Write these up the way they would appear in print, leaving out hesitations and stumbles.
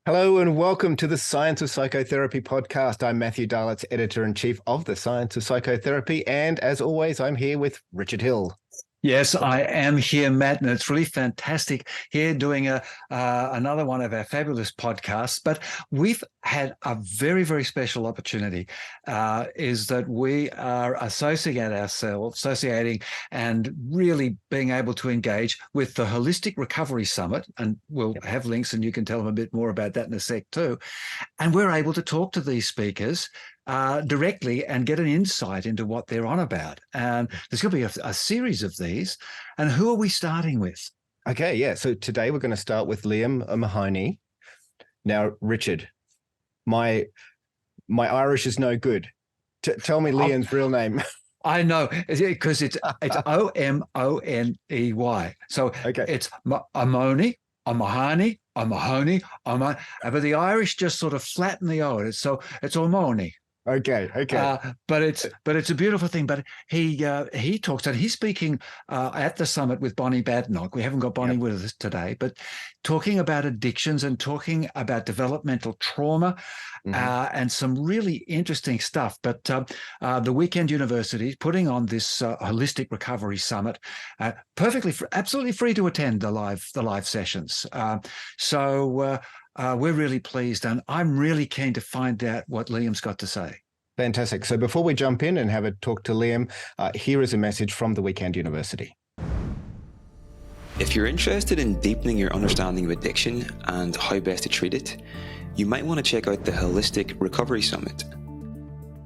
Hello and welcome to the Science of Psychotherapy podcast. I'm Matthew Darlett's editor-in-chief of the Science of Psychotherapy. And as always, I'm here with Richard Hill. Yes, I am here, Matt, and it's really fantastic here doing another one of our fabulous podcasts. But we've had a very, very special opportunity, is that we are associating and really being able to engage with the Holistic Recovery Summit. And we'll have links and you can tell them a bit more about that in a sec too. And we're able to talk to these speakers directly and get an insight into what they're on about. And there's going to be a series of these. And who are we starting with? Okay, yeah. So today we're going to start with Liam Mahoney. Now, Richard, my Irish is no good. Tell me Liam's real name. I know, because it's Omoney. So okay. It's Amoni, O'Mahony, O'Mahony, but the Irish just sort of flatten the O. So it's O'Mahony. Okay. But it's a beautiful thing. But he talks, and he's speaking at the summit with Bonnie Badenoch. We haven't got Bonnie with us today, but talking about addictions and talking about developmental trauma, and some really interesting stuff. But the Weekend University is putting on this Holistic Recovery Summit, absolutely free to attend the live sessions. So we're really pleased, and I'm really keen to find out what Liam's got to say. Fantastic. So before we jump in and have a talk to Liam, here is a message from the Weekend University. If you're interested in deepening your understanding of addiction and how best to treat it, you might want to check out the Holistic Recovery Summit.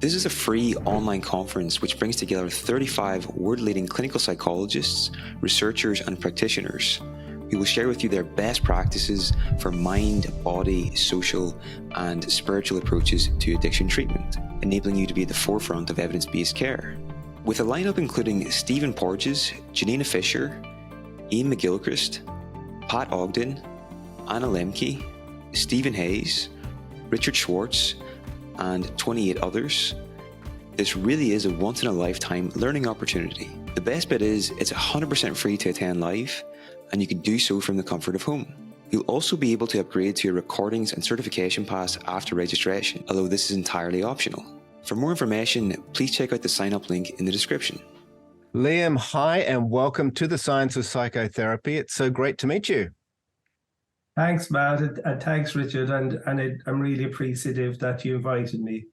This is a free online conference which brings together 35 world-leading clinical psychologists, researchers, and practitioners who will share with you their best practices for mind, body, social, and spiritual approaches to addiction treatment, enabling you to be at the forefront of evidence-based care. With a lineup including Stephen Porges, Janina Fisher, Ian McGilchrist, Pat Ogden, Anna Lemke, Stephen Hayes, Richard Schwartz, and 28 others, this really is a once-in-a-lifetime learning opportunity. The best bit is it's 100% free to attend live, and you can do so from the comfort of home. You'll also be able to upgrade to your recordings and certification pass after registration, although this is entirely optional. For more information, please check out the sign-up link in the description. Liam, hi, and welcome to the Science of Psychotherapy. It's so great to meet you. Thanks, Matt, and thanks, Richard, and I'm really appreciative that you invited me.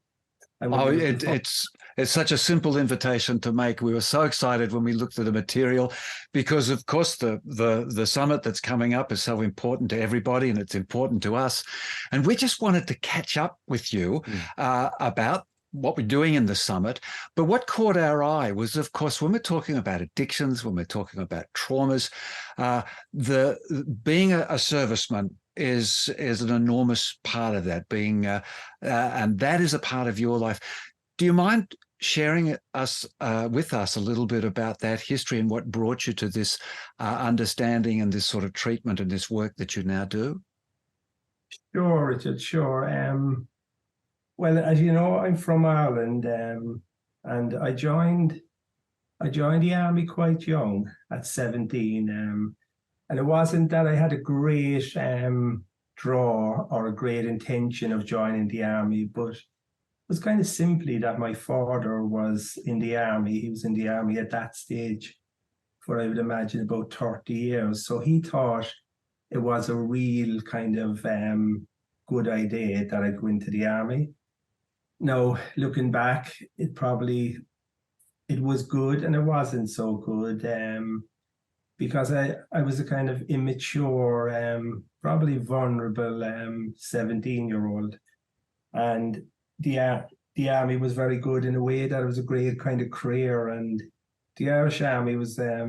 It's such a simple invitation to make. We were so excited when we looked at the material because, of course, the summit that's coming up is so important to everybody, and it's important to us. And we just wanted to catch up with you about what we're doing in the summit. But what caught our eye was, of course, when we're talking about addictions, when we're talking about traumas, being a serviceman is an enormous part of that, and that is a part of your life. Do you mind sharing with us a little bit about that history and what brought you to this understanding and this sort of treatment and this work that you now do? Sure, Richard, sure. Well, as you know, I'm from Ireland, and I joined the army quite young at 17. And it wasn't that I had a great draw or a great intention of joining the army, but it was kind of simply that my father was in the army. He was in the army at that stage for, I would imagine, about 30 years. So he thought it was a real kind of good idea that I go into the army. Now, looking back, it was good and it wasn't so good. Because I was a kind of immature, probably vulnerable 17-year-old. And the army was very good in a way that it was a great kind of career. And the Irish Army was a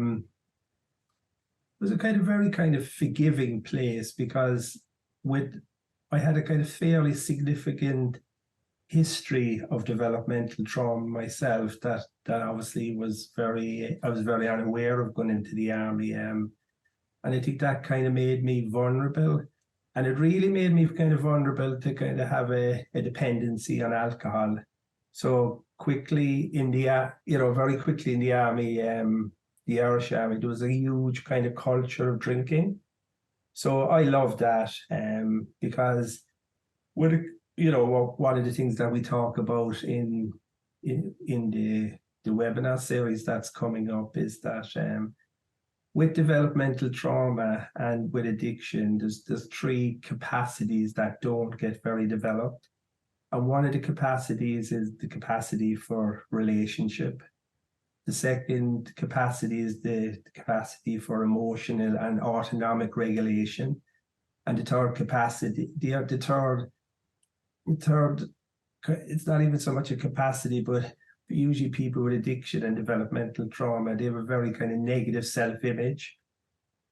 very kind of forgiving place, because I had a kind of fairly significant history of developmental trauma myself that obviously I was very unaware of going into the army, and I think that kind of made me vulnerable, and it really made me kind of vulnerable to kind of have a dependency on alcohol. So very quickly in the army, the Irish Army, there was a huge kind of culture of drinking. So I love that because one of the things that we talk about in the webinar series that's coming up is that with developmental trauma and with addiction, there's three capacities that don't get very developed. And one of the capacities is the capacity for relationship. The second capacity is the capacity for emotional and autonomic regulation. And the third capacity, the third, it's not even so much a capacity, but usually people with addiction and developmental trauma, they have a very kind of negative self-image.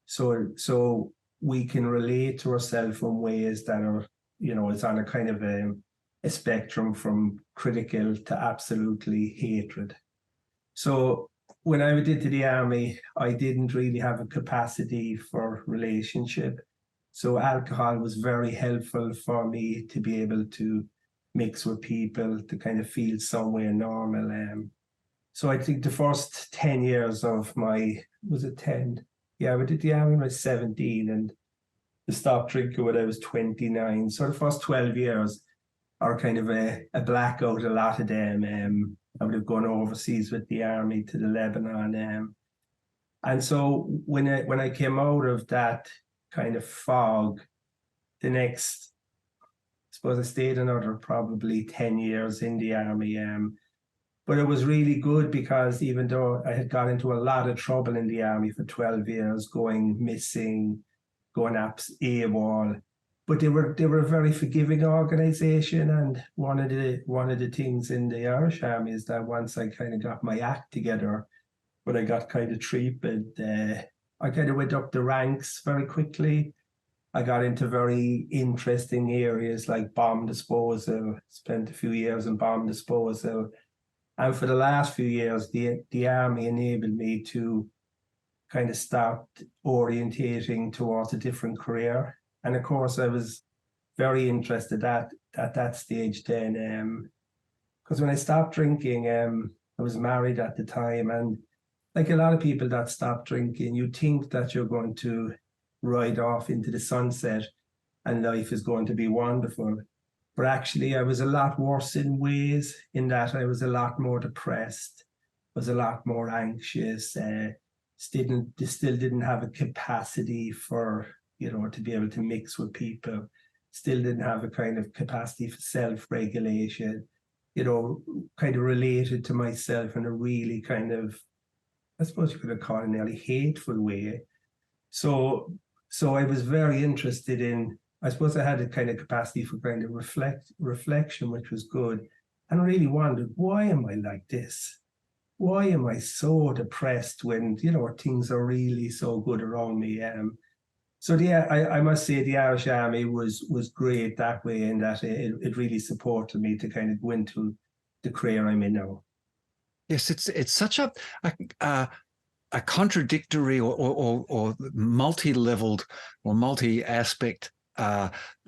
So we can relate to ourselves in ways that are, it's on a kind of a spectrum from critical to absolutely hatred. So when I went into the army, I didn't really have a capacity for relationship. So alcohol was very helpful for me to be able to mix with people, to kind of feel somewhere normal. So I think the first 10 years of was it 10? Yeah, I went to the army when I was 17 and I stopped drinking when I was 29. So the first 12 years are kind of a blackout, a lot of them. I would have gone overseas with the army to the Lebanon. And so when I came out of that kind of fog, the next, I suppose I stayed another probably 10 years in the army. But it was really good because even though I had got into a lot of trouble in the army for 12 years, going missing, going AWOL, but they were a very forgiving organization. And one of the things in the Irish Army is that once I kind of got my act together, when I got kind of treated, I kind of went up the ranks very quickly. I got into very interesting areas like bomb disposal, spent a few years in bomb disposal. And for the last few years, the Army enabled me to kind of start orientating towards a different career. And of course, I was very interested at that stage then, because when I stopped drinking, I was married at the time. And like a lot of people that stop drinking, you think that you're going to ride off into the sunset and life is going to be wonderful. But actually, I was a lot worse in ways, in that I was a lot more depressed, was a lot more anxious, still didn't have a capacity for, to be able to mix with people, still didn't have a kind of capacity for self-regulation, kind of related to myself in a really kind of, I suppose you could have called it a nearly hateful way. So I was very interested in, I suppose I had a kind of capacity for kind of reflection, which was good, and really wondered, why am I like this? Why am I so depressed when, things are really so good around me? So yeah, I must say the Irish Army was great that way, in that it really supported me to kind of go into the career I'm in now. Yes, it's such a contradictory or multi-leveled or multi-aspect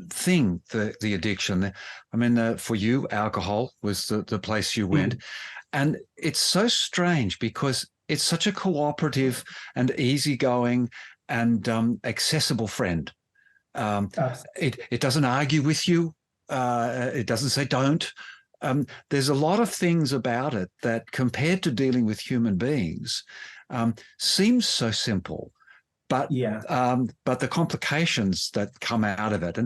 thing, the addiction. I mean, for you, alcohol was the place you went. And it's so strange because it's such a cooperative and easygoing and accessible friend. It doesn't argue with you. It doesn't say don't. There's a lot of things about it that, compared to dealing with human beings, seems so simple. But the complications that come out of it,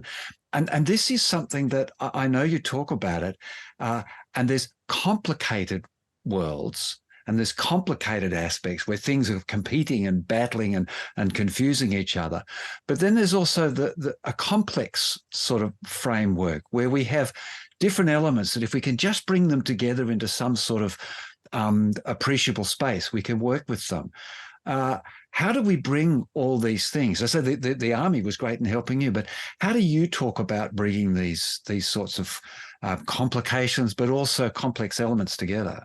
and this is something that I know you talk about it, and there's complicated worlds and there's complicated aspects where things are competing and battling and confusing each other. But then there's also a complex sort of framework where we have different elements that, if we can just bring them together into some sort of appreciable space, we can work with them. How do we bring all these things? I said the Army was great in helping you, but how do you talk about bringing these sorts of complications, but also complex elements together?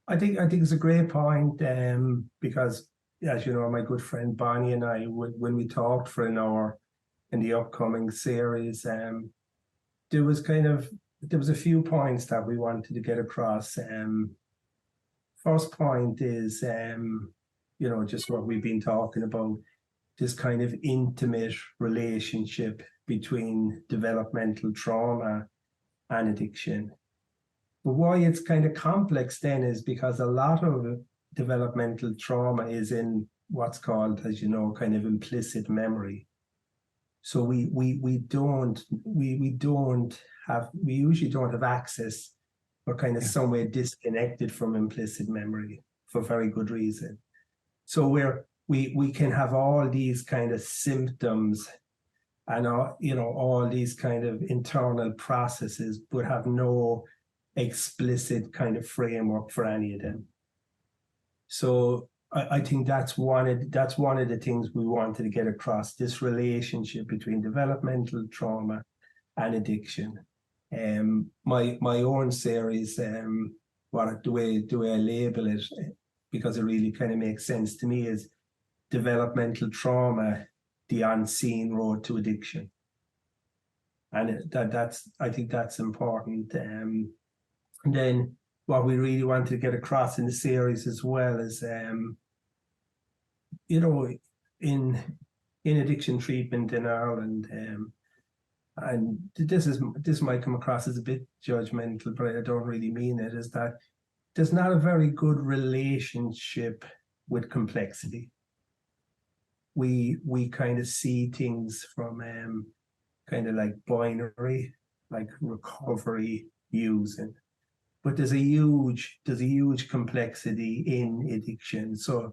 I think it's a great point, because, as you know, my good friend Bonnie and I, when we talked for an hour in the upcoming series, there was a few points that we wanted to get across. First point is, just what we've been talking about. kind of intimate relationship between developmental trauma and addiction. But why it's kind of complex then is because a lot of developmental trauma is in what's called, as you know, kind of implicit memory. So we usually don't have access. We're kind of somewhere disconnected from implicit memory for very good reason. So we can have all these kind of symptoms and all these kind of internal processes, but have no explicit kind of framework for any of them. So I think that's one of the things we wanted to get across, this relationship between developmental trauma and addiction. My own series, the way I label it, because it really kind of makes sense to me, is developmental trauma, the unseen road to addiction. And I think that's important. And then what we really wanted to get across in the series as well is, in addiction treatment in Ireland, and this might come across as a bit judgmental, but I don't really mean it, is that there's not a very good relationship with complexity. We kind of see things from kind of like binary, like recovery, using. But there's a huge complexity in addiction. So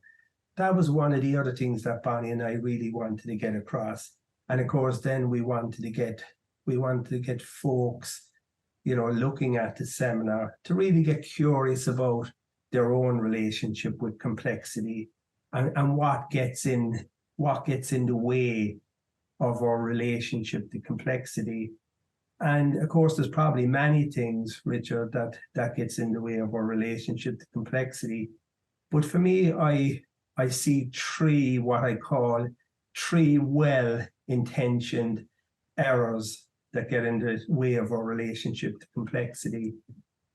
that was one of the other things that Bonnie and I really wanted to get across. And of course, then we wanted to get folks, looking at the seminar to really get curious about their own relationship with complexity and what gets in the way of our relationship to complexity. And of course, there's probably many things, Richard, that gets in the way of our relationship to complexity. But for me, I see what I call three well-intentioned errors that get in the way of our relationship to complexity.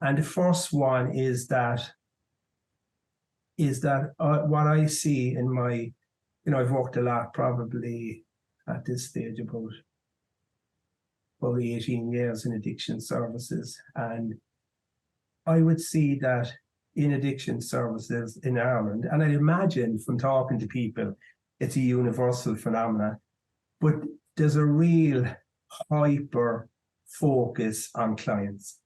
And the first one is that what I see in my, I've worked a lot probably at this stage about 18 years in addiction services. And I would see that in addiction services in Ireland, and I imagine from talking to people, it's a universal phenomenon, but there's a real hyper focus on clients.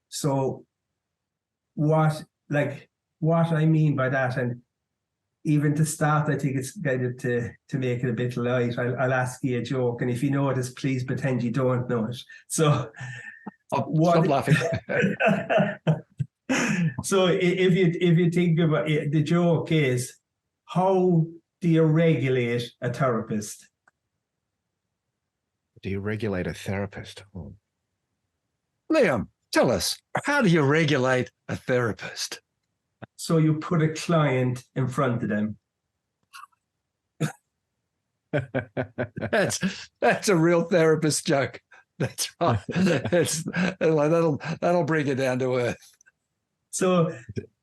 So what I mean by that, and even to start, I think it's guided to make it a bit light. I'll ask you a joke, and if you know this, please pretend you don't know it. So, stop laughing. So, if you think about it, the joke is, how do you regulate a therapist? Do you regulate a therapist? Oh. Liam, tell us, how do you regulate a therapist? So you put a client in front of them. That's a real therapist joke. That's right. That'll bring it down to earth. So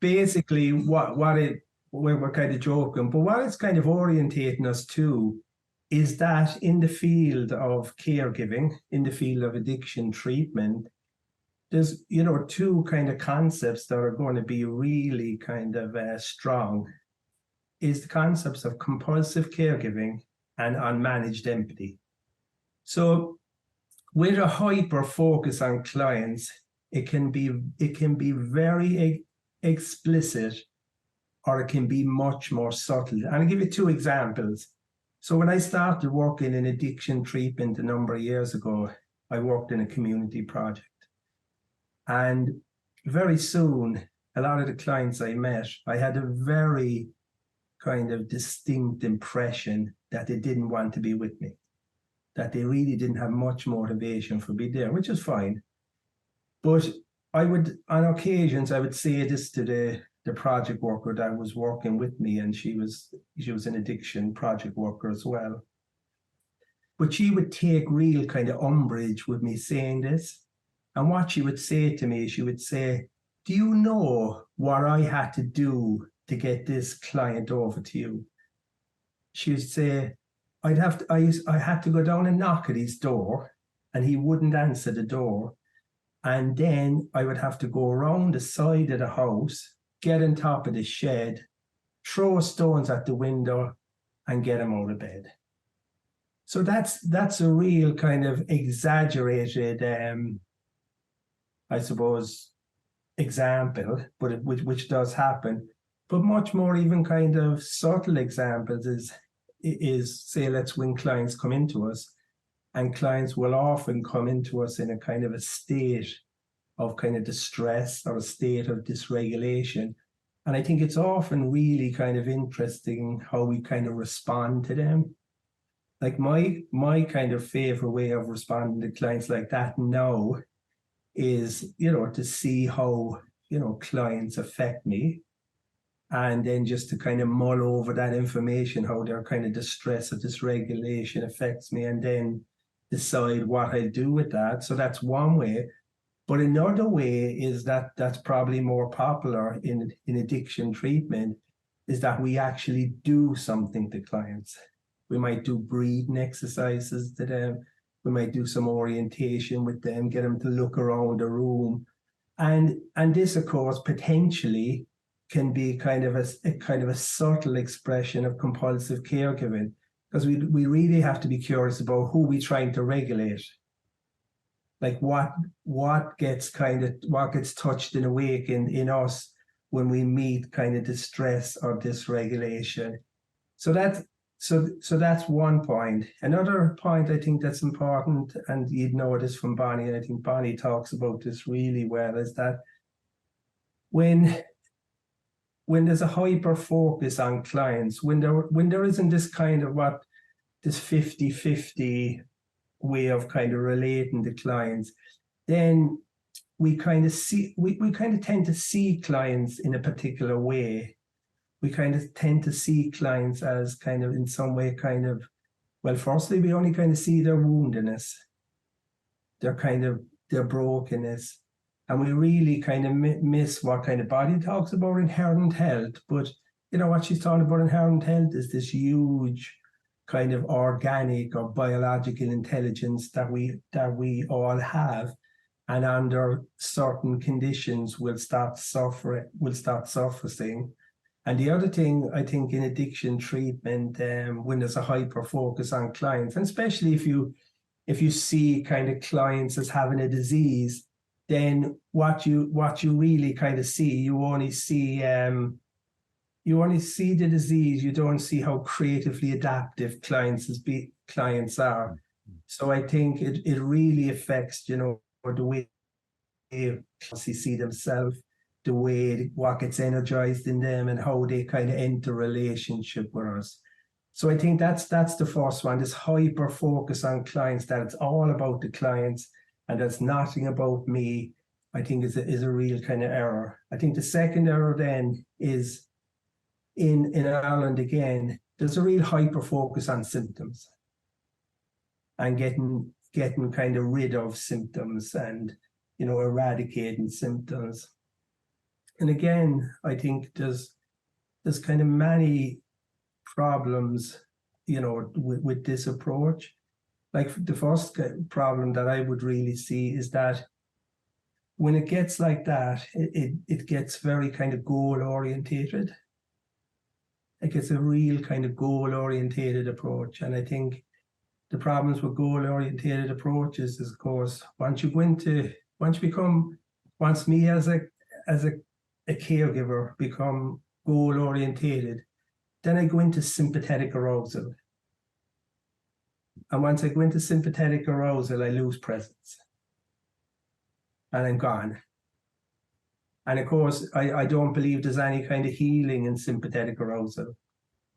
basically, we're kind of joking, but what it's kind of orientating us to is that in the field of caregiving, in the field of addiction treatment, there's, two kind of concepts that are going to be really kind of strong, is the concepts of compulsive caregiving and unmanaged empathy. So with a hyper focus on clients, it can be very explicit, or it can be much more subtle. And I'll give you two examples. So when I started working in addiction treatment a number of years ago, I worked in a community project. And very soon, a lot of the clients I met, I had a very kind of distinct impression that they didn't want to be with me, that they really didn't have much motivation for being there, which is fine. But on occasions, I would say this to the project worker that was working with me, and she was an addiction project worker as well. But she would take real kind of umbrage with me saying this. And what she would say to me, she would say, do you know what I had to do to get this client over to you? she'd say, I had to go down and knock at his door, and he wouldn't answer the door. And then I would have to go around the side of the house, get on top of the shed, throw stones at the window, and get him out of bed. So that's a real kind of exaggerated, I suppose, example, but which does happen. But much more even kind of subtle examples is say, when clients come into us, and clients will often come into us in a kind of a state of kind of distress or a state of dysregulation. And I think it's often really kind of interesting how we kind of respond to them. Like my kind of favorite way of responding to clients like that now is, to see how, clients affect me. And then just to kind of mull over that information, how their kind of distress or dysregulation affects me, and then decide what I do with that. So that's one way. But another way is that's probably more popular in addiction treatment, is that we actually do something to clients. We might do breathing exercises to them. We might do some orientation with them, get them to look around the room. And this, of course, potentially can be kind of a subtle expression of compulsive caregiving, because we really have to be curious about who we're trying to regulate. Like what gets touched and awake in us when we meet kind of distress or dysregulation. So that's one point. Another point I think that's important, and you'd know this from Bonnie, and I think Bonnie talks about this really well, is that when there's a hyper focus on clients, when there isn't this kind of this 50-50 way of kind of relating to clients, then we kind of tend to see clients in a particular way. We kind of tend to see clients as kind of in some way firstly, we only kind of see their woundedness, their brokenness. And we really kind of miss what kind of Bonnie talks about inherent health. But what she's talking about inherent health is this huge kind of organic or biological intelligence that we all have, and under certain conditions will start surfacing. And the other thing I think in addiction treatment, when there's a hyper focus on clients, and especially if you see kind of clients as having a disease, then what you really kind of see, you only see the disease. You don't see how creatively adaptive clients are. So I think it really affects, the way they see themselves, the way what gets energized in them, and how they kind of enter relationship with us. So I think that's the first one, this hyper focus on clients, that it's all about the clients and there's nothing about me, I think is a real kind of error. I think the second error then is in Ireland again, there's a real hyper focus on symptoms and getting kind of rid of symptoms and, eradicating symptoms. And again, I think there's kind of many problems, with this approach. Like the first problem that I would really see is that when it gets like that, it gets very kind of goal orientated. It gets a real kind of goal orientated approach. And I think the problems with goal orientated approaches is, of course, once me as a caregiver become goal orientated, then I go into sympathetic arousal. And once I go into sympathetic arousal, I lose presence. And I'm gone. And of course, I don't believe there's any kind of healing in sympathetic arousal.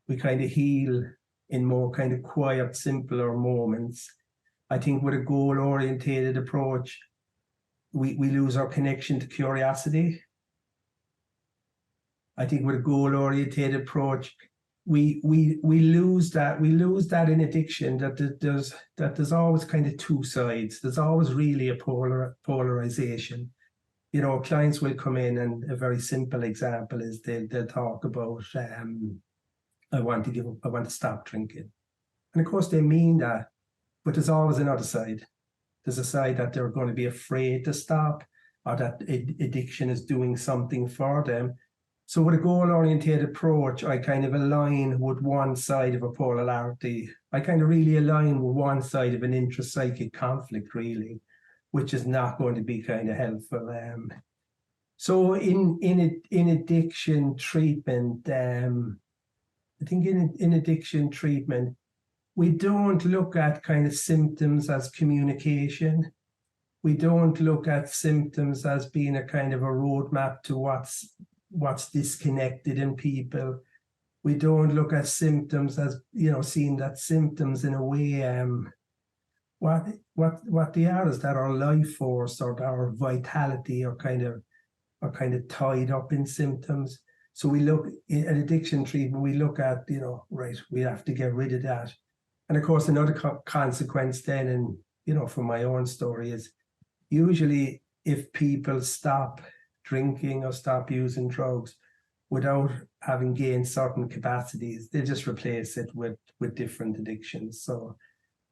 We kind of heal in more kind of quiet, simpler moments. I think with a goal-orientated approach, we lose our connection to curiosity. I think with a goal-orientated approach, we lose that. We lose that in addiction, that there's always kind of two sides. There's always really a polarization. Clients will come in, and a very simple example is they'll talk about I want to stop drinking. And of course they mean that, but there's always another side. There's a side that they're going to be afraid to stop, or that addiction is doing something for them. So with a goal-oriented approach, I kind of align with one side of a polarity. I kind of really align with one side of an intrapsychic conflict, really, which is not going to be kind of helpful. So in addiction treatment, I think in addiction treatment, we don't look at kind of symptoms as communication. We don't look at symptoms as being a kind of a roadmap to what's disconnected in people. We don't look at symptoms as, seeing that symptoms in a way, what they are is that our life force or our vitality are kind of tied up in symptoms. So we look at addiction treatment, we look at, right, we have to get rid of that. And of course, another consequence then, and, from my own story, is usually if people stop drinking or stop using drugs without having gained certain capacities, they just replace it with different addictions. So,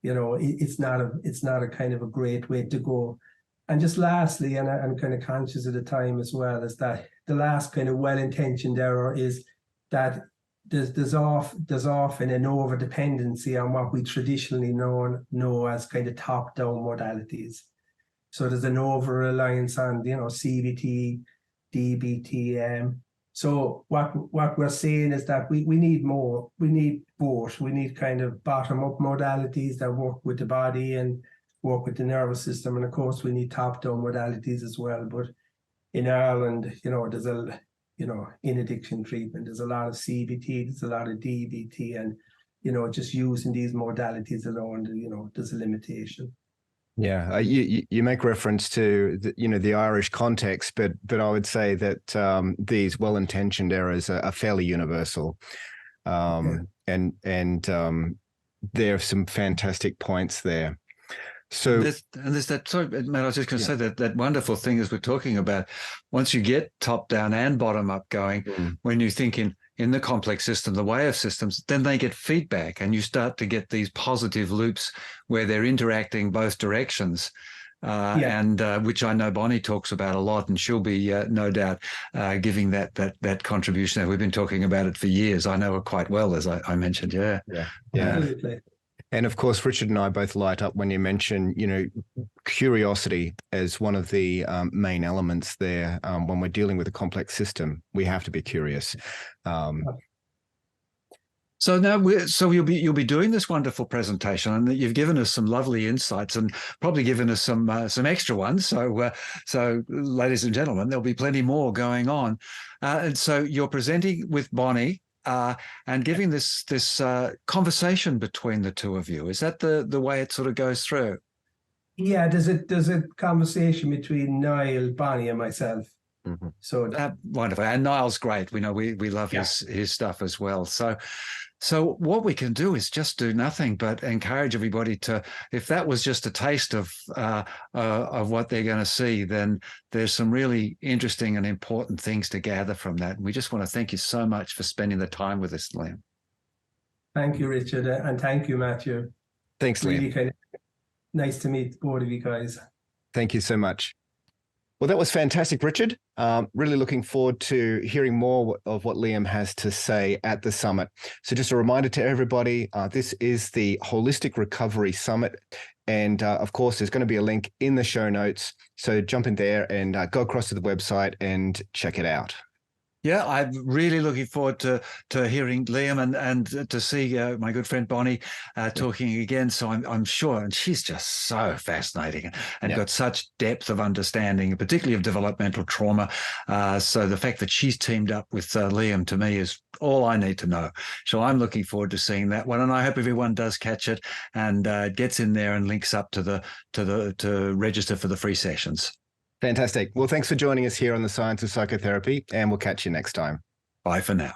it's not a kind of a great way to go. And just lastly, and I'm kind of conscious of the time as well, is that the last kind of well-intentioned error is that there's often an over-dependency on what we traditionally know as kind of top-down modalities. So there's an over-reliance on, CBT, DBT. So what we're saying is that we need more. We need both. We need kind of bottom-up modalities that work with the body and work with the nervous system. And of course, we need top-down modalities as well. But in Ireland, there's in addiction treatment, there's a lot of CBT, there's a lot of DBT, and, just using these modalities alone, there's a limitation. Yeah, you make reference to the Irish context, but I would say that these well-intentioned errors are fairly universal, and there are some fantastic points there. So there's that. Sorry, Matt, I was just going to say that wonderful thing as we're talking about. Once you get top down and bottom up going, when you think in the complex system, the way of systems, then they get feedback, and you start to get these positive loops where they're interacting both directions. And which I know Bonnie talks about a lot, and she'll be no doubt giving that contribution. We've been talking about it for years. I know her quite well, as I mentioned. Yeah. Absolutely. And of course, Richard and I both light up when you mention, curiosity as one of the main elements there. When we're dealing with a complex system, we have to be curious. So now, you'll be doing this wonderful presentation, and you've given us some lovely insights, and probably given us some extra ones. So, ladies and gentlemen, there'll be plenty more going on. And so you're presenting with Bonnie. And giving this conversation between the two of you. Is that the way it sort of goes through? Yeah, there's a conversation between Niall, Bonnie, and myself. Mm-hmm. So wonderful. And Niall's great. We know we love his stuff as well. So what we can do is just do nothing but encourage everybody to, if that was just a taste of what they're going to see, then there's some really interesting and important things to gather from that. And we just want to thank you so much for spending the time with us, Liam. Thank you, Richard, and thank you, Matthew. Thanks, Liam. Really kind of nice to meet both of you guys. Thank you so much. Well, that was fantastic, Richard. Really looking forward to hearing more of what Liam has to say at the summit. So just a reminder to everybody, this is the Holistic Recovery Summit. And of course, there's going to be a link in the show notes. So jump in there and go across to the website and check it out. Yeah, I'm really looking forward to hearing Liam and to see my good friend Bonnie talking again. So I'm sure, and she's just so fascinating and got such depth of understanding, particularly of developmental trauma. So the fact that she's teamed up with Liam, to me, is all I need to know. So I'm looking forward to seeing that one, and I hope everyone does catch it and gets in there and links up to register for the free sessions. Fantastic. Well, thanks for joining us here on the Science of Psychotherapy, and we'll catch you next time. Bye for now.